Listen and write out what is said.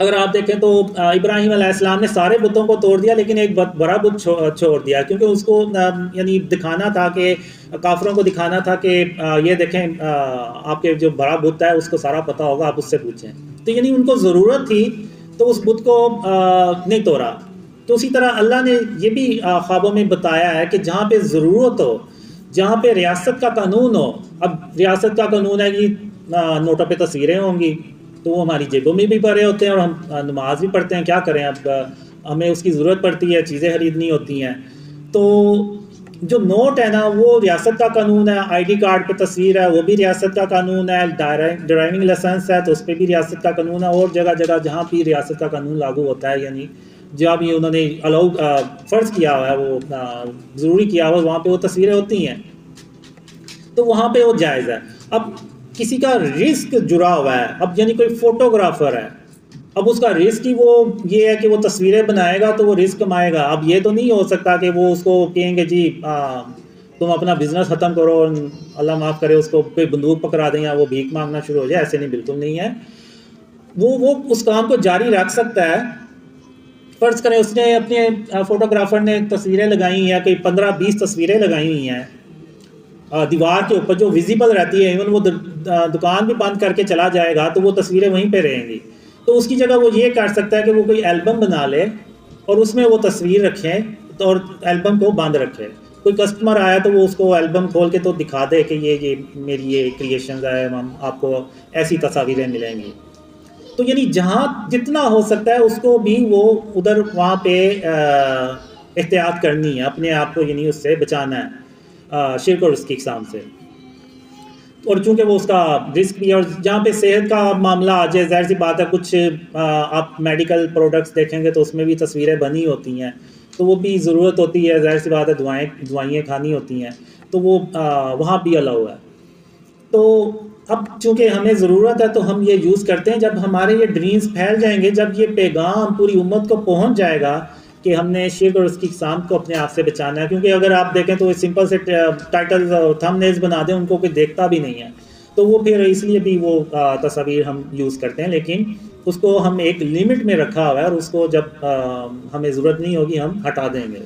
اگر آپ دیکھیں تو ابراہیم علیہ السلام نے سارے بتوں کو توڑ دیا لیکن ایک بڑا بت چھوڑ دیا، کیونکہ اس کو یعنی دکھانا تھا کہ کافروں کو دکھانا تھا کہ یہ دیکھیں آپ کے جو بڑا بت ہے اس کو سارا پتہ ہوگا، آپ اس سے پوچھیں. تو یعنی ان کو ضرورت تھی تو اس بت کو نہیں توڑا. تو اسی طرح اللہ نے یہ بھی خوابوں میں بتایا ہے کہ جہاں پہ ضرورت ہو، جہاں پہ ریاست کا قانون ہو. اب ریاست کا قانون ہے کہ نوٹوں پہ تصویریں ہوں گی، تو وہ ہماری جیبوں میں بھی پڑے ہوتے ہیں اور ہم نماز بھی پڑھتے ہیں. کیا کریں، اب ہمیں اس کی ضرورت پڑتی ہے، چیزیں خریدنی ہوتی ہیں. تو جو نوٹ ہے نا وہ ریاست کا قانون ہے، آئی ڈی کارڈ پہ تصویر ہے وہ بھی ریاست کا قانون ہے، ڈرائیونگ لائسنس ہے تو اس پہ بھی ریاست کا قانون ہے، اور جگہ جگہ جہاں بھی ریاست کا قانون لاگو ہوتا ہے، یعنی جہاں بھی انہوں نے فرض کیا ہوا ہے، وہ ضروری کیا ہوا ہے، وہاں پہ وہ تصویریں ہوتی ہیں، تو وہاں پہ وہ جائز ہے. اب کسی کا رزق جڑا ہوا ہے، اب یعنی کوئی فوٹوگرافر ہے، اب اس کا رزق ہی وہ یہ ہے کہ وہ تصویریں بنائے گا تو وہ رزق کمائے گا. اب یہ تو نہیں ہو سکتا کہ وہ اس کو کہیں گے جی تم اپنا بزنس ختم کرو، اللہ معاف کرے اس کو کوئی بندوق پکڑا دیں یا وہ بھیک مانگنا شروع ہو جائے. ایسے نہیں، بالکل نہیں ہے. وہ اس کام کو جاری رکھ سکتا ہے. فرض کریں اس نے اپنے فوٹوگرافر نے تصویریں لگائی ہیں، کوئی 15-20 تصویریں لگائی ہوئی ہیں دیوار کے اوپر جو ویزیبل رہتی ہے، ایون وہ دکان بھی بند کر کے چلا جائے گا تو وہ تصویریں وہیں پہ رہیں گی. تو اس کی جگہ وہ یہ کر سکتا ہے کہ وہ کوئی البم بنا لے اور اس میں وہ تصویر رکھیں اور البم کو بند رکھے. کوئی کسٹمر آیا تو وہ اس کو البم کھول کے تو دکھا دے کہ یہ میری یہ کریشنز ہے، آپ کو ایسی تصاویریں ملیں گی. تو یعنی جہاں جتنا ہو سکتا ہے اس کو بھی وہ ادھر وہاں پہ احتیاط کرنی ہے، اپنے آپ کو یعنی اس سے بچانا ہے شرک اور اس کی اقسام سے. اور چونکہ وہ اس کا رسک بھی ہے، اور جہاں پہ صحت کا معاملہ آ جائے، ظاہر سی بات ہے کچھ آپ میڈیکل پروڈکٹس دیکھیں گے تو اس میں بھی تصویریں بنی ہوتی ہیں، تو وہ بھی ضرورت ہوتی ہے، ظاہر سی بات ہے دوائیں کھانی ہوتی ہیں، تو وہ وہاں بھی الاؤ ہے. تو اب چونکہ ہمیں ضرورت ہے تو ہم یہ یوز کرتے ہیں. جب ہمارے یہ ڈریمز پھیل جائیں گے، جب یہ پیغام پوری امت کو پہنچ جائے گا کہ ہم نے شرک اور اس کی اقسام کو اپنے آپ سے بچانا ہے، کیونکہ اگر آپ دیکھیں تو سمپل سے ٹائٹل تھم نیلز بنا دیں، ان کو کوئی دیکھتا بھی نہیں ہے، تو وہ پھر اس لیے بھی وہ تصاویر ہم یوز کرتے ہیں. لیکن اس کو ہم ایک لمٹ میں رکھا ہوا ہے، اور اس کو جب ہمیں ضرورت نہیں ہوگی ہم ہٹا دیں گے.